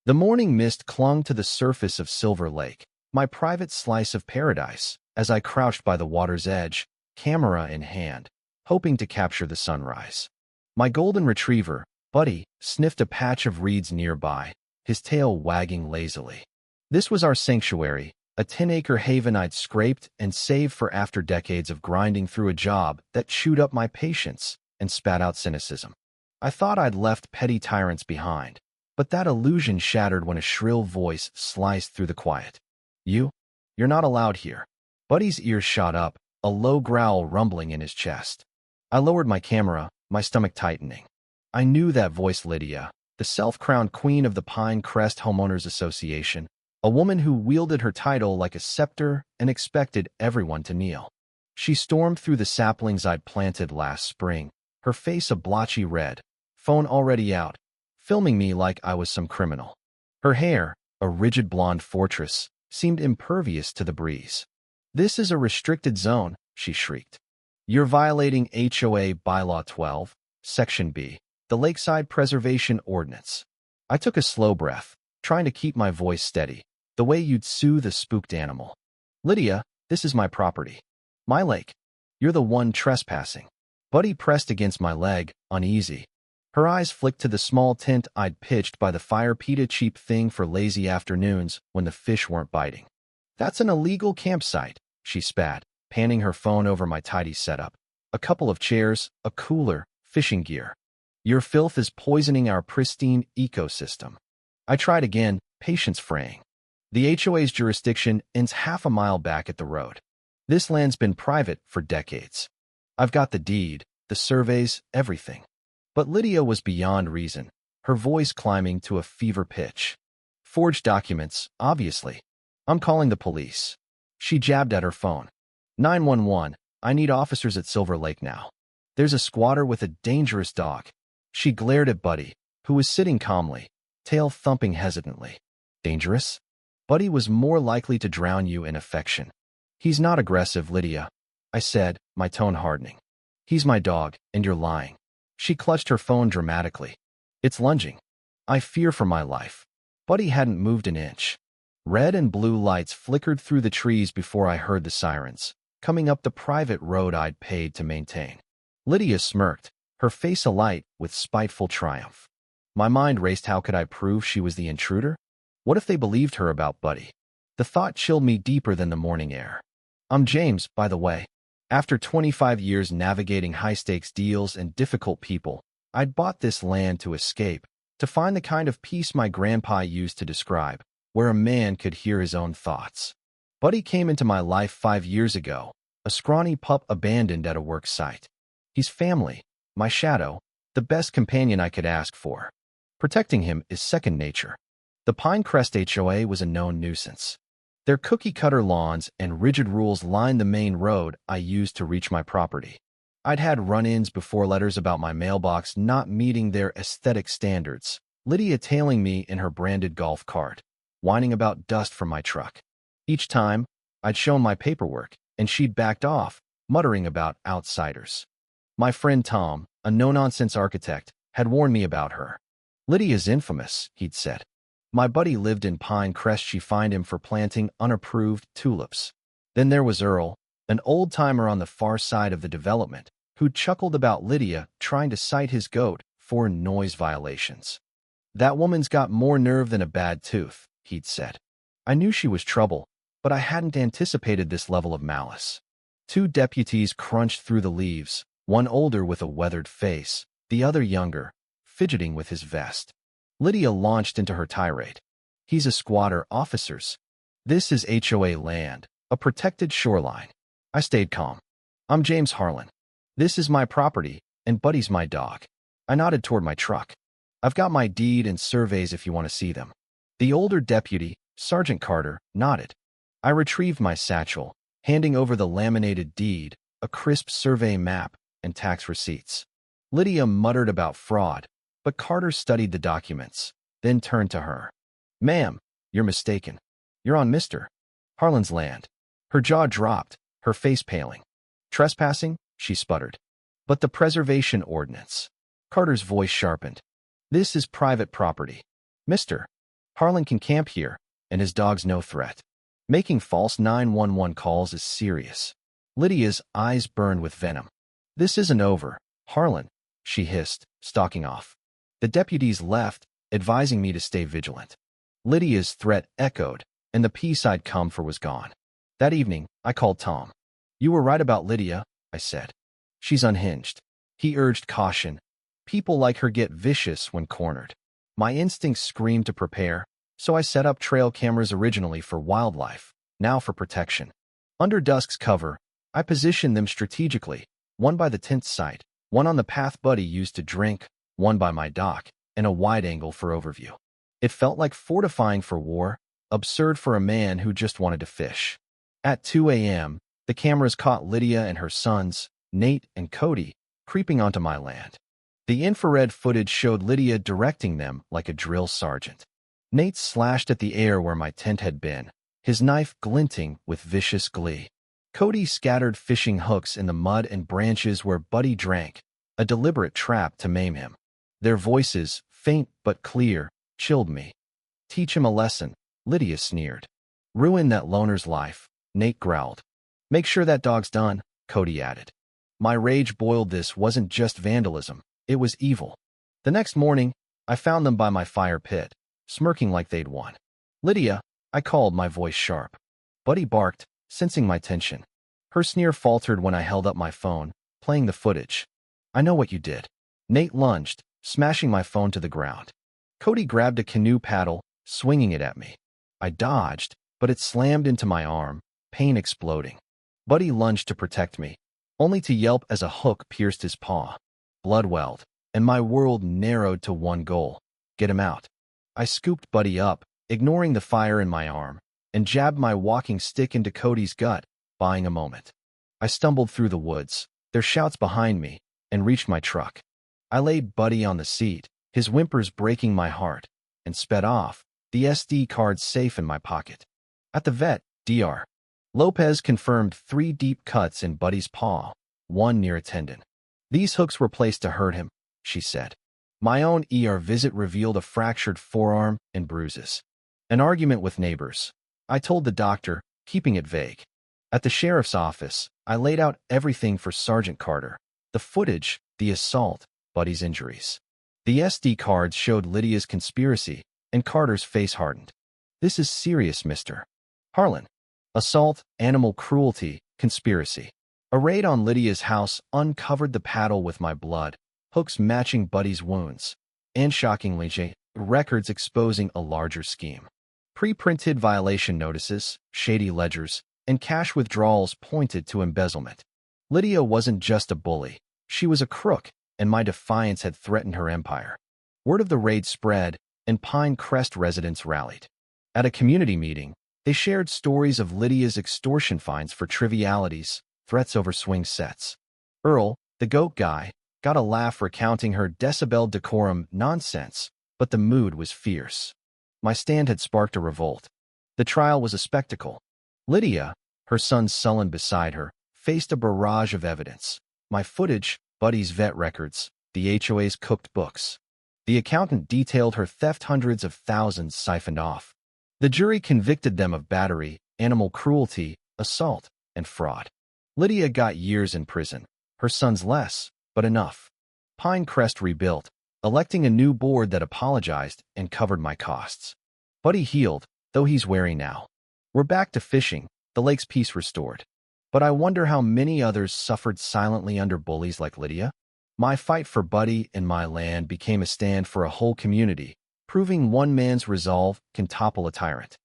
The morning mist clung to the surface of Silver Lake, my private slice of paradise, as I crouched by the water's edge, camera in hand, hoping to capture the sunrise. My golden retriever, Buddy, sniffed a patch of reeds nearby, his tail wagging lazily. This was our sanctuary, a 10-acre haven I'd scraped and saved for after decades of grinding through a job that chewed up my patience and spat out cynicism. I thought I'd left petty tyrants behind, but that illusion shattered when a shrill voice sliced through the quiet. You're not allowed here." Buddy's ears shot up, a low growl rumbling in his chest. I lowered my camera, my stomach tightening. I knew that voice. Lydia, the self-crowned queen of the Pine Crest Homeowners Association, a woman who wielded her title like a scepter and expected everyone to kneel. She stormed through the saplings I'd planted last spring, her face a blotchy red, phone already out, filming me like I was some criminal. Her hair, a rigid blonde fortress, seemed impervious to the breeze. "This is a restricted zone," she shrieked. "You're violating HOA Bylaw 12, Section B, the Lakeside Preservation Ordinance." I took a slow breath, trying to keep my voice steady, the way you'd soothe a spooked animal. "Lydia, this is my property. My lake. You're the one trespassing." Buddy pressed against my leg, uneasy. Her eyes flicked to the small tent I'd pitched by the fire pit, a cheap thing for lazy afternoons when the fish weren't biting. "That's an illegal campsite," she spat, panning her phone over my tidy setup. "A couple of chairs, a cooler, fishing gear. Your filth is poisoning our pristine ecosystem." I tried again, patience fraying. "The HOA's jurisdiction ends half a mile back at the road. This land's been private for decades. I've got the deed, the surveys, everything." But Lydia was beyond reason, her voice climbing to a fever pitch. "Forged documents, obviously. I'm calling the police." She jabbed at her phone. 911, I need officers at Silver Lake now. There's a squatter with a dangerous dog." She glared at Buddy, who was sitting calmly, tail thumping hesitantly. "Dangerous? Buddy was more likely to drown you in affection." "He's not aggressive, Lydia," I said, my tone hardening. "He's my dog, and you're lying." She clutched her phone dramatically. "It's lunging. I fear for my life." Buddy hadn't moved an inch. Red and blue lights flickered through the trees before I heard the sirens, coming up the private road I'd paid to maintain. Lydia smirked, her face alight with spiteful triumph. My mind raced. How could I prove she was the intruder? What if they believed her about Buddy? The thought chilled me deeper than the morning air. "I'm James, by the way." After 25 years navigating high-stakes deals and difficult people, I'd bought this land to escape, to find the kind of peace my grandpa used to describe, where a man could hear his own thoughts. Buddy came into my life 5 years ago, a scrawny pup abandoned at a work site. He's family, my shadow, the best companion I could ask for. Protecting him is second nature. The Pinecrest HOA was a known nuisance. Their cookie-cutter lawns and rigid rules lined the main road I used to reach my property. I'd had run-ins before, letters about my mailbox not meeting their aesthetic standards, Lydia tailing me in her branded golf cart, whining about dust from my truck. Each time, I'd shown my paperwork, and she'd backed off, muttering about outsiders. My friend Tom, a no-nonsense architect, had warned me about her. "Lydia's infamous," he'd said. "My buddy lived in Pine Crest. She fined him for planting unapproved tulips." Then there was Earl, an old-timer on the far side of the development, who chuckled about Lydia trying to cite his goat for noise violations. "That woman's got more nerve than a bad tooth," he'd said. I knew she was trouble, but I hadn't anticipated this level of malice. 2 deputies crunched through the leaves, one older with a weathered face, the other younger, fidgeting with his vest. Lydia launched into her tirade. "He's a squatter, officers. This is HOA land, a protected shoreline." I stayed calm. "I'm James Harlan. This is my property, and Buddy's my dog." I nodded toward my truck. "I've got my deed and surveys if you want to see them." The older deputy, Sergeant Carter, nodded. I retrieved my satchel, handing over the laminated deed, a crisp survey map, and tax receipts. Lydia muttered about fraud, but Carter studied the documents, then turned to her. "Ma'am, you're mistaken. You're on Mr. Harlan's land." Her jaw dropped, her face paling. "Trespassing?" she sputtered. "But the preservation ordinance." Carter's voice sharpened. "This is private property. Mr. Harlan can camp here, and his dog's no threat. Making false 911 calls is serious. Lydia's eyes burned with venom. This isn't over, Harlan, she hissed, stalking off. The deputies left, advising me to stay vigilant. Lydia's threat echoed, and the peace I'd come for was gone. That evening, I called Tom. You were right about Lydia, I said. She's unhinged. He urged caution. People like her get vicious when cornered. My instincts screamed to prepare, so I set up trail cameras originally for wildlife, now for protection. Under dusk's cover, I positioned them strategically, one by the tent site, one on the path Buddy used to drink, one by my dock, and a wide angle for overview. It felt like fortifying for war, absurd for a man who just wanted to fish. At 2 a.m., the cameras caught Lydia and her sons, Nate and Cody, creeping onto my land. The infrared footage showed Lydia directing them like a drill sergeant. Nate slashed at the air where my tent had been, his knife glinting with vicious glee. Cody scattered fishing hooks in the mud and branches where Buddy drank, a deliberate trap to maim him. Their voices, faint but clear, chilled me. Teach him a lesson, Lydia sneered. Ruin that loner's life, Nate growled. Make sure that dog's done, Cody added. My rage boiled. This wasn't just vandalism, it was evil. The next morning, I found them by my fire pit, smirking like they'd won. Lydia, I called, my voice sharp. Buddy barked, sensing my tension. Her sneer faltered when I held up my phone, playing the footage. I know what you did. Nate lunged, smashing my phone to the ground. Cody grabbed a canoe paddle, swinging it at me. I dodged, but it slammed into my arm, pain exploding. Buddy lunged to protect me, only to yelp as a hook pierced his paw. Blood welled, and my world narrowed to one goal: get him out. I scooped Buddy up, ignoring the fire in my arm, and jabbed my walking stick into Cody's gut, buying a moment. I stumbled through the woods, their shouts behind me, and reached my truck. I laid Buddy on the seat, his whimpers breaking my heart, and sped off, the SD card safe in my pocket. At the vet, Dr. Lopez confirmed 3 deep cuts in Buddy's paw, one near a tendon. These hooks were placed to hurt him, she said. My own ER visit revealed a fractured forearm and bruises. An argument with neighbors. I told the doctor, keeping it vague. At the sheriff's office, I laid out everything for Sergeant Carter: the footage, the assault, Buddy's injuries. The SD cards showed Lydia's conspiracy, and Carter's face hardened. This is serious, Mr. Harlan. Assault, animal cruelty, conspiracy. A raid on Lydia's house uncovered the paddle with my blood, hooks matching Buddy's wounds, and shockingly, records exposing a larger scheme. Pre-printed violation notices, shady ledgers, and cash withdrawals pointed to embezzlement. Lydia wasn't just a bully, she was a crook, and my defiance had threatened her empire. Word of the raid spread, and Pine Crest residents rallied. At a community meeting, they shared stories of Lydia's extortion fines for trivialities, threats over swing sets. Earl, the goat guy, got a laugh recounting her decibel decorum nonsense, but the mood was fierce. My stand had sparked a revolt. The trial was a spectacle. Lydia, her son sullen beside her, faced a barrage of evidence. My footage, Buddy's vet records, the HOA's cooked books. The accountant detailed her theft, hundreds of thousands siphoned off. The jury convicted them of battery, animal cruelty, assault, and fraud. Lydia got years in prison, her sons less, but enough. Pine Crest rebuilt, electing a new board that apologized and covered my costs. Buddy healed, though he's wary now. We're back to fishing, the lake's peace restored. But I wonder how many others suffered silently under bullies like Lydia. My fight for Buddy and my land became a stand for a whole community, proving one man's resolve can topple a tyrant.